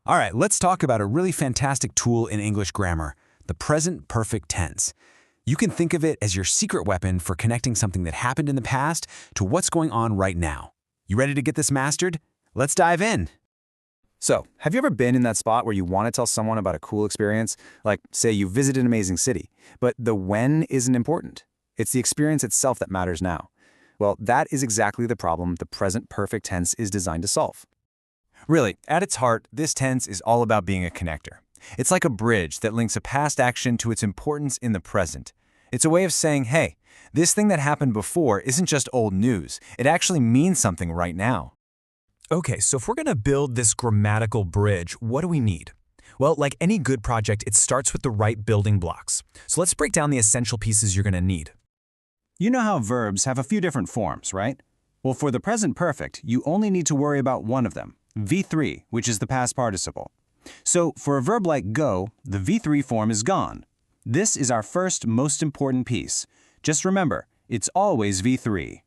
All right, let's talk about a really fantastic tool in English grammar, the present perfect tense. You can think of it as your secret weapon for connecting something that happened in the past to what's going on right now. You ready to get this mastered? Let's dive in. So, have you ever been in that spot where you want to tell someone about a cool experience? Like, say you visited an amazing city, but the when isn't important. It's the experience itself that matters now. Well, that is exactly the problem the present perfect tense is designed to solve. Really, at its heart, this tense is all about being a connector. It's like a bridge that links a past action to its importance in the present. It's a way of saying, hey, this thing that happened before isn't just old news. It actually means something right now. Okay, so if we're going to build this grammatical bridge, what do we need? Well, like any good project, it starts with the right building blocks. So let's break down the essential pieces you're going to need. You know how verbs have a few different forms, right? Well, for the present perfect, you only need to worry about one of them, V3, which is the past participle. So for a verb like go, the V3 form is gone. This is our first most important piece. Just remember, it's always V3.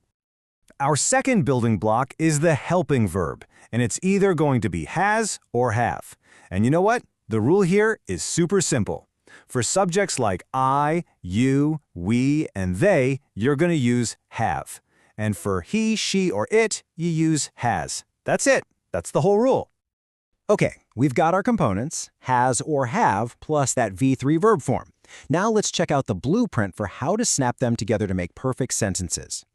Our second building block is the helping verb, and it's either going to be has or have. And you know what? The rule here is super simple. For subjects like I, you, we, and they, you're going to use have. And for he, she, or it, you use has. That's it. That's the whole rule. Okay, we've got our components, has or have, plus that V3 verb form. Now let's check out the blueprint for how to snap them together to make perfect sentences.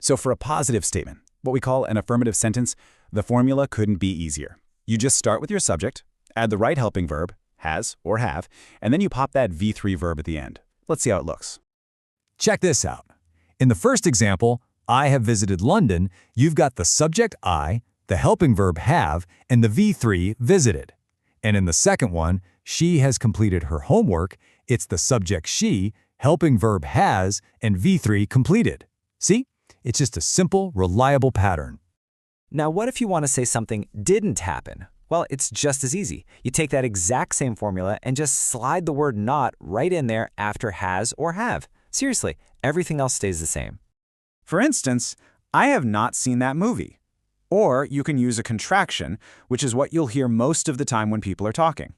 So for a positive statement, what we call an affirmative sentence, the formula couldn't be easier. You just start with your subject, add the right helping verb, has or have, and then you pop that V3 verb at the end. Let's see how it looks. Check this out. In the first example, I have visited London, you've got the subject I, the helping verb have, and the V3 visited. And in the second one, she has completed her homework, it's the subject she, helping verb has, and V3 completed. See? It's just a simple, reliable pattern. Now, what if you want to say something didn't happen? Well, it's just as easy. You take that exact same formula and just slide the word not right in there after has or have. Seriously, everything else stays the same. For instance, I have not seen that movie. Or you can use a contraction, which is what you'll hear most of the time when people are talking.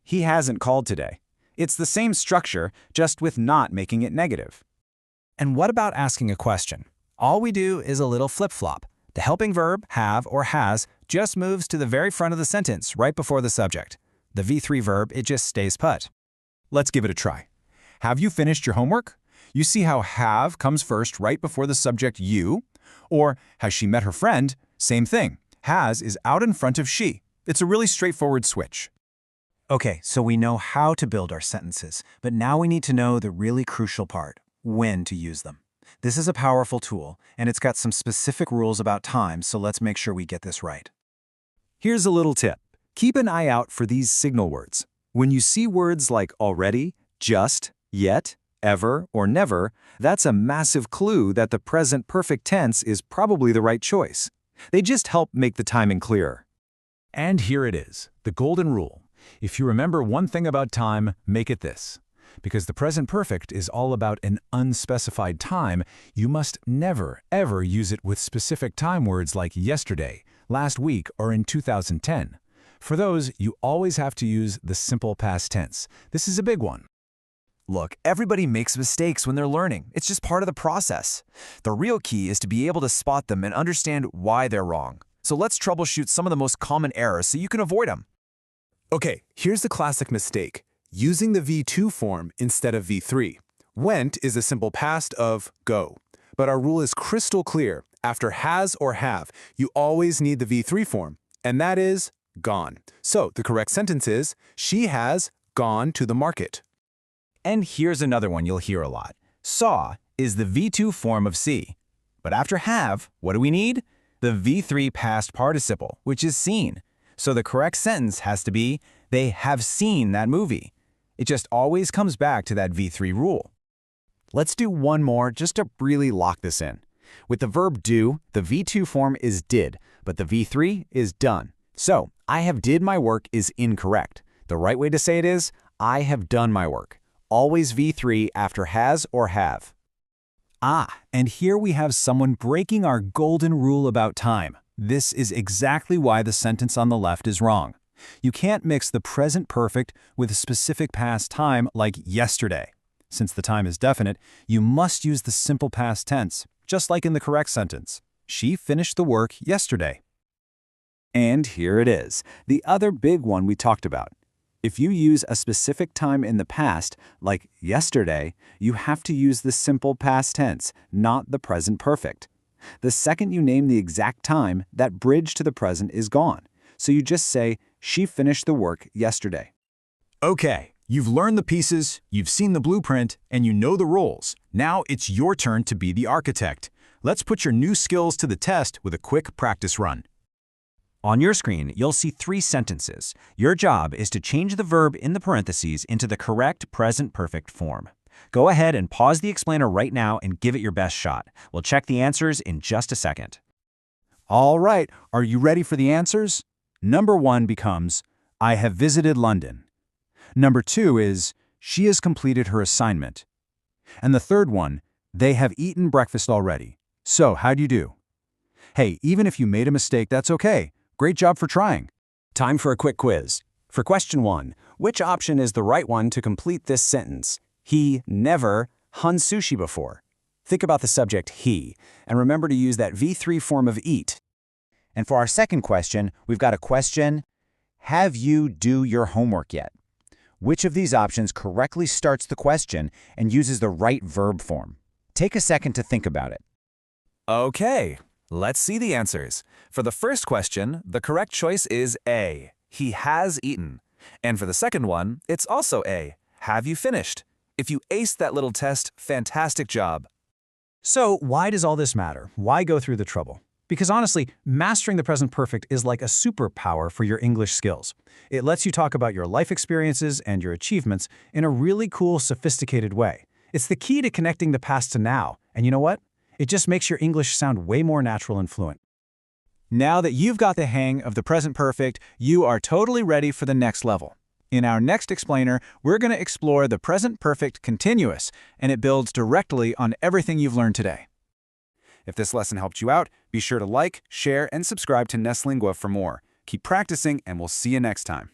He hasn't called today. It's the same structure, just with not making it negative. And what about asking a question? All we do is a little flip-flop. The helping verb, have or has, just moves to the very front of the sentence, right before the subject. The V3 verb, it just stays put. Let's give it a try. Have you finished your homework? You see how have comes first right before the subject you? Or has she met her friend? Same thing. Has is out in front of she. It's a really straightforward switch. Okay, so we know how to build our sentences, but now we need to know the really crucial part, when to use them. This is a powerful tool, and it's got some specific rules about time, so let's make sure we get this right. Here's a little tip. Keep an eye out for these signal words. When you see words like already, just, yet, ever, or never, that's a massive clue that the present perfect tense is probably the right choice. They just help make the timing clearer. And here it is, the golden rule. If you remember one thing about time, make it this. Because the present perfect is all about an unspecified time, you must never, ever use it with specific time words like yesterday, last week, or in 2010. For those, you always have to use the simple past tense. This is a big one. Look, everybody makes mistakes when they're learning. It's just part of the process. The real key is to be able to spot them and understand why they're wrong. So let's troubleshoot some of the most common errors so you can avoid them. Okay, here's the classic mistake. Using the V2 form instead of V3. Went is a simple past of go. But our rule is crystal clear. After has or have, you always need the V3 form, and that is gone. So the correct sentence is, she has gone to the market. And here's another one you'll hear a lot. Saw is the V2 form of see. But after have, what do we need? The V3 past participle, which is seen. So the correct sentence has to be, they have seen that movie. It just always comes back to that V3 rule. Let's do one more just to really lock this in. With the verb do, the V2 form is did, but the V3 is done. So, I have did my work is incorrect. The right way to say it is, I have done my work. Always V3 after has or have. Ah, and here we have someone breaking our golden rule about time. This is exactly why the sentence on the left is wrong. You can't mix the present perfect with a specific past time like yesterday. Since the time is definite, you must use the simple past tense, just like in the correct sentence. She finished the work yesterday. And here it is, the other big one we talked about. If you use a specific time in the past, like yesterday, you have to use the simple past tense, not the present perfect. The second you name the exact time, that bridge to the present is gone. So you just say, she finished the work yesterday. Okay, you've learned the pieces, you've seen the blueprint, and you know the roles. Now it's your turn to be the architect. Let's put your new skills to the test with a quick practice run. On your screen, you'll see 3 sentences. Your job is to change the verb in the parentheses into the correct present perfect form. Go ahead and pause the explainer right now and give it your best shot. We'll check the answers in just a second. All right, are you ready for the answers? Number 1 becomes, I have visited London. Number 2 is, she has completed her assignment. And the third one, they have eaten breakfast already. So, how'd you do? Hey, even if you made a mistake, that's okay. Great job for trying. Time for a quick quiz. For question 1, which option is the right one to complete this sentence? He never hun sushi before. Think about the subject he, and remember to use that V3 form of eat. And for our second question, we've got a question, have you do your homework yet? Which of these options correctly starts the question and uses the right verb form? Take a second to think about it. Okay, let's see the answers. For the first question, the correct choice is A, he has eaten. And for the second one, it's also A, have you finished? If you aced that little test, fantastic job. So, why does all this matter? Why go through the trouble? Because honestly, mastering the present perfect is like a superpower for your English skills. It lets you talk about your life experiences and your achievements in a really cool, sophisticated way. It's the key to connecting the past to now. And you know what? It just makes your English sound way more natural and fluent. Now that you've got the hang of the present perfect, you are totally ready for the next level. In our next explainer, we're going to explore the present perfect continuous, and it builds directly on everything you've learned today. If this lesson helped you out, be sure to like, share, and subscribe to Nestlingua for more. Keep practicing, and we'll see you next time.